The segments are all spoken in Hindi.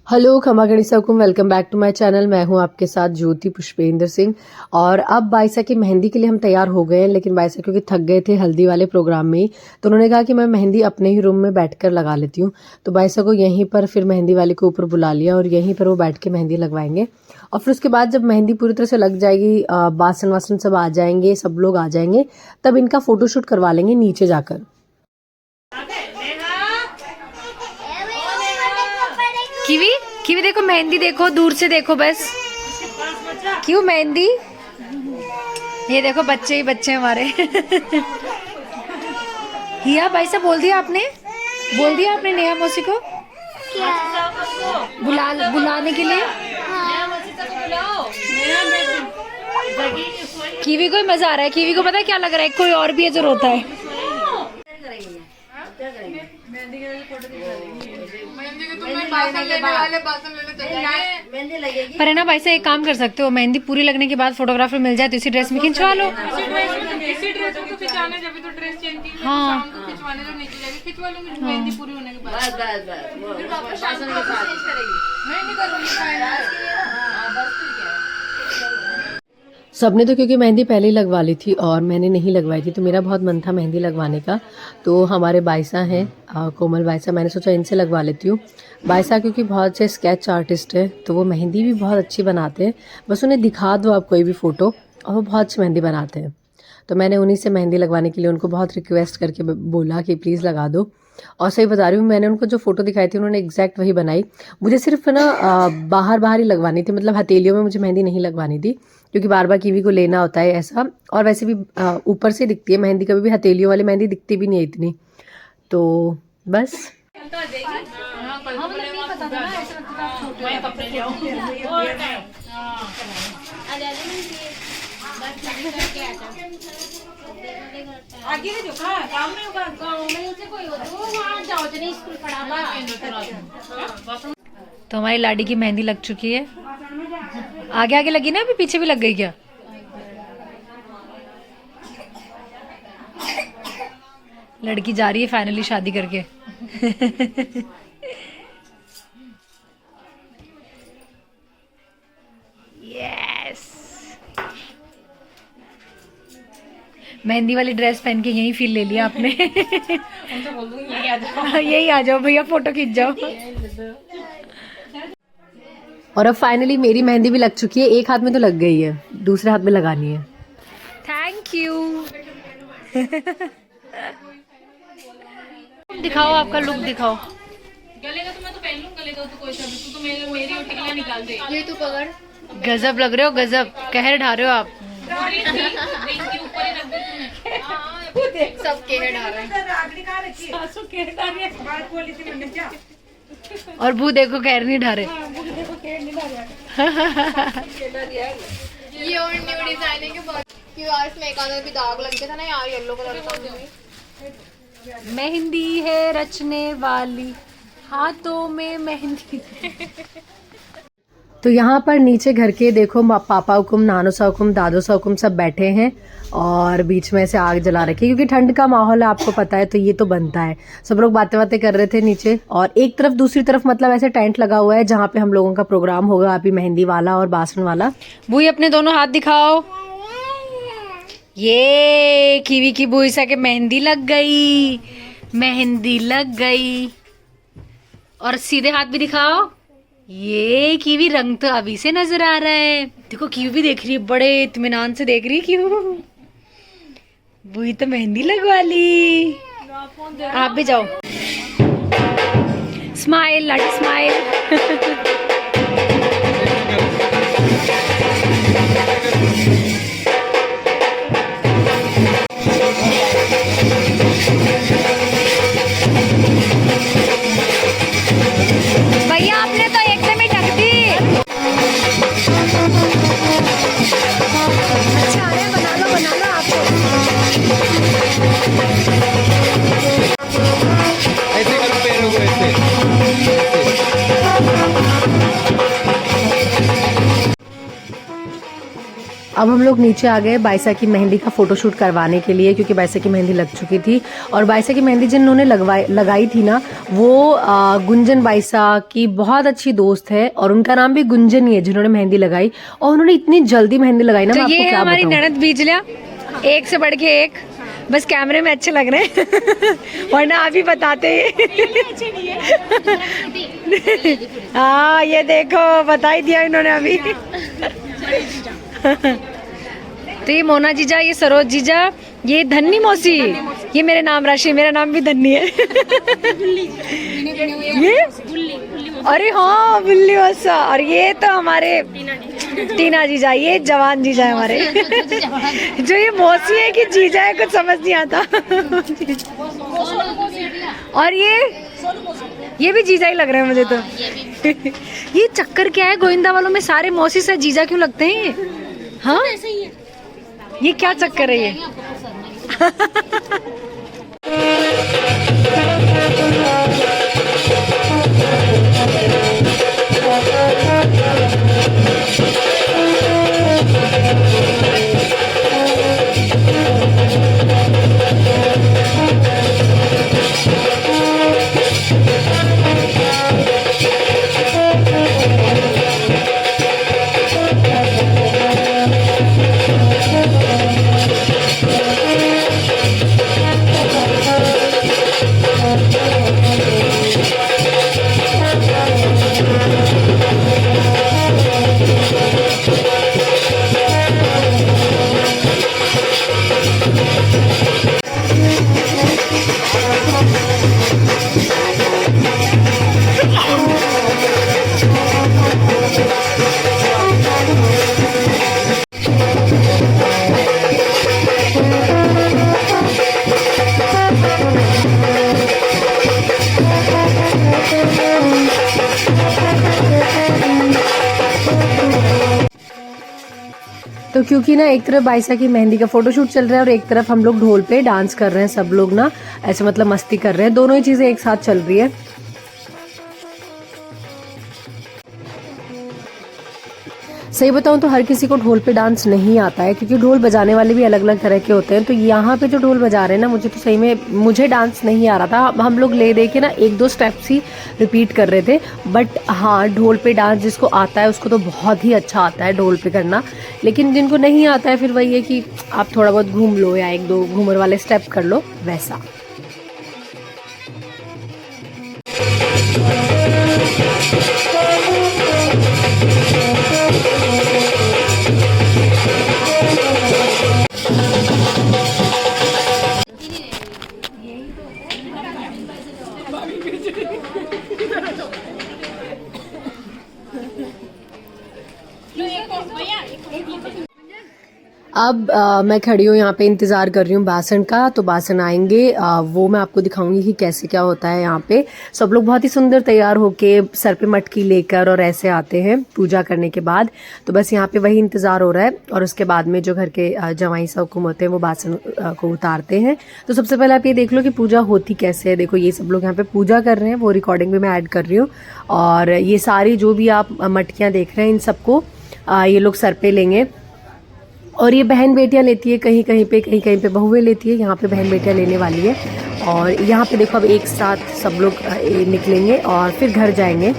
हेलो खमा गणिसाकुम, welcome back to my channel. मैं हूं आपके साथ ज्योति पुष्पेंद्र सिंह। और अब बाइसा की मेहंदी के लिए हम तैयार हो गए हैं, लेकिन बाइसा क्योंकि थक गए थे हल्दी वाले प्रोग्राम में ही, तो उन्होंने कहा कि मैं मेहंदी अपने ही रूम में बैठकर लगा लेती हूँ। तो बाइसा को यहीं पर फिर मेहंदी वाले को ऊपर बुला लिया और यहीं पर वो बैठ के मेहंदी लगवाएंगे। और फिर उसके बाद जब मेहंदी पूरी तरह से लग जाएगी, बासन वासन सब आ जाएंगे, सब लोग आ जाएंगे, तब इनका फोटोशूट करवा लेंगे नीचे जाकर। कीवी कीवी देखो, मेहंदी देखो, दूर से देखो बस। क्यों मेहंदी? ये देखो बच्चे ही बच्चे हमारे। हिया भाई साहब बोल दिया आपने नेहा मौसी को बुलाने के लिए। कीवी को ही मजा आ रहा है। कीवी को पता है क्या लग रहा है, कोई और भी है जो रोता है। पर है ना भाई से एक काम कर सकते हो, मेहंदी पूरी लगने के बाद फोटोग्राफर मिल जाए तो इसी ड्रेस में खिंचवा लो। हाँ मेहंदी पूरी होने के बाद सबने तो क्योंकि मेहंदी पहले ही लगवा ली थी और मैंने नहीं लगवाई थी, तो मेरा बहुत मन था मेहंदी लगवाने का। तो हमारे बाइसा हैं कोमल बाइसा, मैंने सोचा इनसे लगवा लेती हूँ। बाइसा क्योंकि बहुत अच्छे स्केच आर्टिस्ट है, तो वो मेहंदी भी बहुत अच्छी बनाते हैं। बस उन्हें दिखा दो आप कोई भी फ़ोटो और वो बहुत अच्छी मेहंदी बनाते हैं। तो मैंने उन्हीं से मेहंदी लगवाने के लिए उनको बहुत रिक्वेस्ट करके बोला कि प्लीज़ लगा दो। और सही बता रही हूँ, मैंने उनको जो फ़ोटो दिखाई थी उन्होंने एग्जैक्ट वही बनाई। मुझे सिर्फ ना बाहर ही लगवानी थी, मतलब हथेलियों में मुझे मेहंदी नहीं लगवानी थी, क्योंकि बार बार कीवी को लेना होता है ऐसा। और वैसे भी ऊपर से दिखती है मेहंदी, कभी भी हथेलियों वाली मेहंदी दिखती भी नहीं है इतनी। तो बस आगे जो काम नहीं होगा, गाँव में से कोई हो तो वहाँ जाओ तो नहीं, स्कूल पढ़ा। तो हमारी लाडी की मेहंदी लग चुकी है। आगे आगे लगी ना, अभी पीछे भी लग गई क्या? लड़की जा रही है फाइनली शादी करके। यस, मेहंदी वाली ड्रेस पहन के यही फील ले लिया आपने। उनसे बोल दूंगी यही आ जाओ भैया, फोटो खींच जाओ। और अब फाइनली मेरी मेहंदी भी लग चुकी है। एक हाथ में तो लग गई है, दूसरे हाथ में लगानी है। Thank you. दिखाओ, आपका लुक दिखाओ। गले का तो मैं तो पहन लूं, गले का तो कोई सा भी, तू तो मेरी और टिकलियां निकाल दे। ये तू पकड़। गजब लग रहे हो, गजब कहर ढा रहे हो आप। रिंग के ऊपर ही रख दे तूने। सब कहर ढा रहे हैं। सासू कहर ढा रही है, बात बोली थी मैंने क्या। और बू देखो कहर नहीं ढा रहे। ये और न्यू डिजाइन के बाद क्यों इसमें एक आधा भी दाग लग गया था ना यार, येलो कलर का। मेहंदी है रचने वाली, हाथों में मेहंदी। तो यहाँ पर नीचे घर के देखो पापा हुकुम, नानो सा हुकुम, दादो सा हुकुम सब बैठे हैं और बीच में से आग जला रखी है, क्योंकि ठंड का माहौल है आपको पता है, तो ये तो बनता है। सब लोग बातें बातें कर रहे थे नीचे, और एक तरफ दूसरी तरफ मतलब ऐसे टेंट लगा हुआ है जहाँ पे हम लोगों का प्रोग्राम होगा, अभी मेहंदी वाला और बासन वाला। बुई अपने दोनों हाथ दिखाओ। ये कीवी की बुई सा के मेहंदी लग गई, मेहंदी लग गई। और सीधे हाथ भी दिखाओ। ये कीवी रंग तो अभी से नजर आ रहा है। देखो कीवी भी देख रही है, बड़े इत्मीनान से देख रही है। क्यों बुई तो मेहंदी लगवा ली। आप भी जाओ। स्माइल लाडी स्माइल। भैया आपने तो एकदम ही ढक दी। अच्छा है, बना लो आप। ऐसे करो पैरों को, ऐसे। अब हम लोग नीचे आ गए बाइसा की मेहंदी का फोटोशूट करवाने के लिए, क्योंकि बाइसा की मेहंदी लग चुकी थी। और बाइसा की मेहंदी जिन्होंने लगाई थी ना, वो गुंजन बाइसा की बहुत अच्छी दोस्त है और उनका नाम भी गुंजन ही है जिन्होंने मेहंदी लगाई। और उन्होंने इतनी जल्दी मेहंदी लगाई ना, तो मैं आपको ये क्या हमारी बताऊं। ननद बीजलिया, एक से बढ़ के एक, बस कैमरे में अच्छे लग रहे हैं वरना आप ही बताते हाँ ये देखो बता ही दिया इन्होंने अभी तो ये मोना जीजा, ये सरोज जीजा, ये धन्नी मौसी, ये मेरे नाम राशि, मेरा नाम भी धन्नी है ये अरे हाँ बुल्ली मौसा। और ये तो हमारे टीना जीजा, ये जवान जीजा है हमारे जो ये मौसी है कि जीजा है कुछ समझ नहीं आता और ये भी जीजा ही लग रहे हैं मुझे तो ये चक्कर क्या है गोविंदा वालों में सारे मौसी से जीजा क्यों लगते हैं? हाँ ये क्या चक्कर है ये तो क्योंकि ना एक तरफ बाइसा की मेहंदी का फोटोशूट चल रहा है और एक तरफ हम लोग ढोल पे डांस कर रहे हैं, सब लोग ना ऐसे मतलब मस्ती कर रहे हैं, दोनों ही चीजें एक साथ चल रही है। सही बताऊं तो हर किसी को ढोल पे डांस नहीं आता है, क्योंकि ढोल बजाने वाले भी अलग अलग तरह के होते हैं। तो यहाँ पे जो ढोल बजा रहे हैं ना, मुझे तो सही में मुझे डांस नहीं आ रहा था। हम लोग ले दे के ना एक दो स्टेप्स ही रिपीट कर रहे थे। बट हाँ, ढोल पे डांस जिसको आता है उसको तो बहुत ही अच्छा आता है ढोल पे करना। लेकिन जिनको नहीं आता है फिर वही है कि आप थोड़ा बहुत घूम लो या एक दो घूमर वाले स्टेप कर लो, वैसा। अब मैं खड़ी हूँ यहाँ पे, इंतज़ार कर रही हूँ बासन का। तो बासन आएंगे, वो मैं आपको दिखाऊंगी कि कैसे क्या होता है। यहाँ पे सब लोग बहुत ही सुंदर तैयार होके सर पे मटकी लेकर और ऐसे आते हैं पूजा करने के बाद। तो बस यहाँ पे वही इंतज़ार हो रहा है। और उसके बाद में जो घर के जवाई हुकुम होते हैं वो बासन को उतारते हैं। तो सबसे पहले आप ये देख लो कि पूजा होती कैसे है। देखो ये सब लोग यहाँ पे पूजा कर रहे हैं, वो रिकॉर्डिंग भी मैं ऐड कर रही हूँ। और ये सारी जो भी आप मटकियाँ देख रहे हैं इन सबको ये लोग सर पे लेंगे। और ये बहन बेटियां लेती है, कहीं कहीं पे बहुएं लेती है। यहाँ पे बहन बेटियां लेने वाली है। और यहाँ पे देखो अब एक साथ सब लोग निकलेंगे और फिर घर जाएंगे।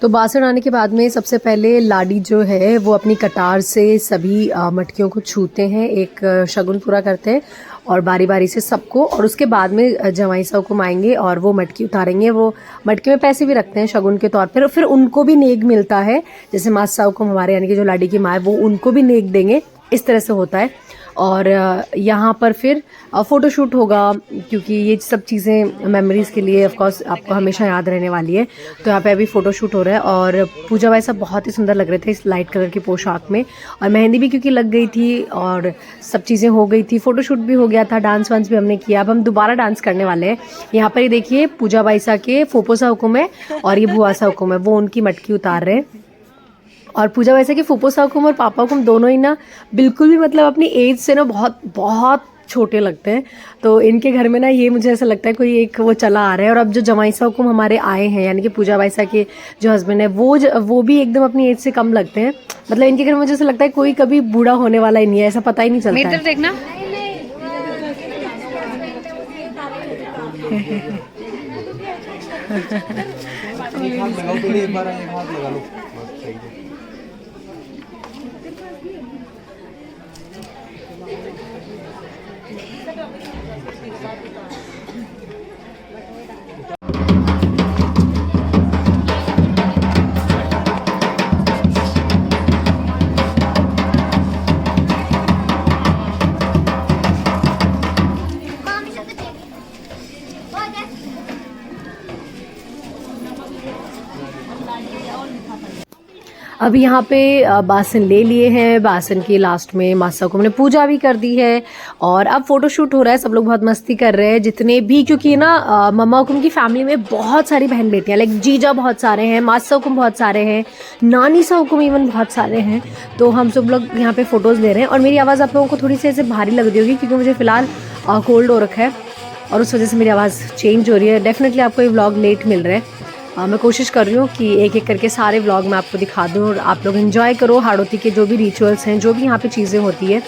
तो बासन आने के बाद में सबसे पहले लाडी जो है वो अपनी कटार से सभी मटकियों को छूते हैं, एक शगुन पूरा करते हैं और बारी बारी से सबको। और उसके बाद में जवाई हुकुम आएंगे और वो मटकी उतारेंगे। वो मटके में पैसे भी रखते हैं शगुन के तौर पर। फिर उनको भी नेग मिलता है, जैसे मासा हुकुम हमारे यानी कि जो लाडी की माँ है वो उनको भी नेग देंगे, इस तरह से होता है। और यहाँ पर फिर फ़ोटोशूट होगा, क्योंकि ये सब चीज़ें मेमोरीज़ के लिए ऑफ कोर्स आपको हमेशा याद रहने वाली है। तो यहाँ पे अभी फ़ोटोशूट हो रहा है। और पूजा भाई साहब बहुत ही सुंदर लग रहे थे इस लाइट कलर की पोशाक में। और मेहंदी भी क्योंकि लग गई थी और सब चीज़ें हो गई थी, फ़ोटोशूट भी हो गया था, डांस वांस भी हमने किया। अब हम दोबारा डांस करने वाले हैं। यहाँ पर ही देखिए पूजा भाई साहब के फोपो सा हुकुम है और ये बुआ सा हुकुम है, वो उनकी मटकी उतार रहे हैं। और पूजा वैसे कि फूफो साकुम और पापा कुम दोनों ही ना बिल्कुल भी मतलब अपनी एज से ना बहुत बहुत छोटे लगते हैं। तो इनके घर में ना ये मुझे ऐसा लगता है कोई एक वो चला आ रहा है। और अब जो जमाई साकुम हमारे आए हैं यानी कि पूजा वैसा के जो हस्बैंड है वो भी एकदम अपनी एज से कम लगते हैं। मतलब इनके घर में मुझे ऐसा लगता है कोई कभी बूढ़ा होने वाला ही नहीं है, ऐसा पता ही नहीं चलता मेरी है। तरफ देखना। एक हाथ लगाओ तो एक बार एक हाथ लगा लो। सही है। अभी यहाँ पे बासन ले लिए हैं। बासन की लास्ट में मासा को हमने पूजा भी कर दी है और अब फोटो शूट हो रहा है। सब लोग बहुत मस्ती कर रहे हैं जितने भी, क्योंकि ना मम्मा हुकुम की फैमिली में बहुत सारी बहन बेटियाँ, लाइक जीजा बहुत सारे हैं, मासा हुकुम बहुत सारे हैं, नानी सा हुकुम इवन बहुत सारे हैं। तो हम सब लोग यहाँ पे फ़ोटोज़ ले रहे हैं। और मेरी आवाज़ आप लोगों को थोड़ी सी ऐसे भारी लग रही होगी क्योंकि मुझे फ़िलहाल कोल्ड हो रखा है और उस वजह से मेरी आवाज़ चेंज हो रही है। डेफिनेटली आपको ये व्लॉग लेट मिल रहा है। मैं कोशिश कर रही हूँ कि एक एक करके सारे व्लॉग मैं आपको दिखा दूँ और आप लोग एंजॉय करो हाड़ौती के जो भी रिचुअल्स हैं, जो भी यहाँ पे चीज़ें होती है।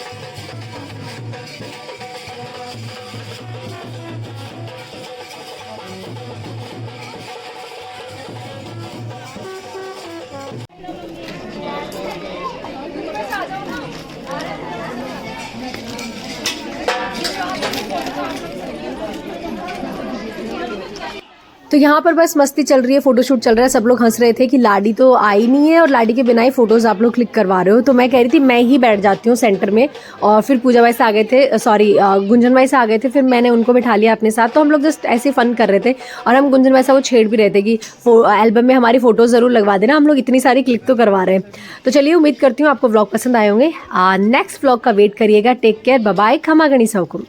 तो यहाँ पर बस मस्ती चल रही है, फोटोशूट चल रहा है। सब लोग हंस रहे थे कि लाडी तो आई नहीं है और लाडी के बिना ही फोटोज आप लोग क्लिक करवा रहे हो। तो मैं कह रही थी मैं ही बैठ जाती हूँ सेंटर में। और फिर पूजा भाई से आ गए थे, सॉरी गुंजन भाई से आ गए थे, फिर मैंने उनको बिठा लिया अपने साथ। तो हम लोग जस्ट ऐसे फन कर रहे थे और हम गुंजन भाई से वो छेड़ भी रहे थे कि एल्बम में हमारी फोटोज ज़रूर लगवा देना, हम लोग इतनी सारी क्लिक तो करवा रहे हैं। तो चलिए उम्मीद करती हूँ आपको व्लॉग पसंद आए होंगे। नेक्स्ट व्लॉग का वेट करिएगा। टेक केयर, बाय बाय, खमा गणिसा हुकुम।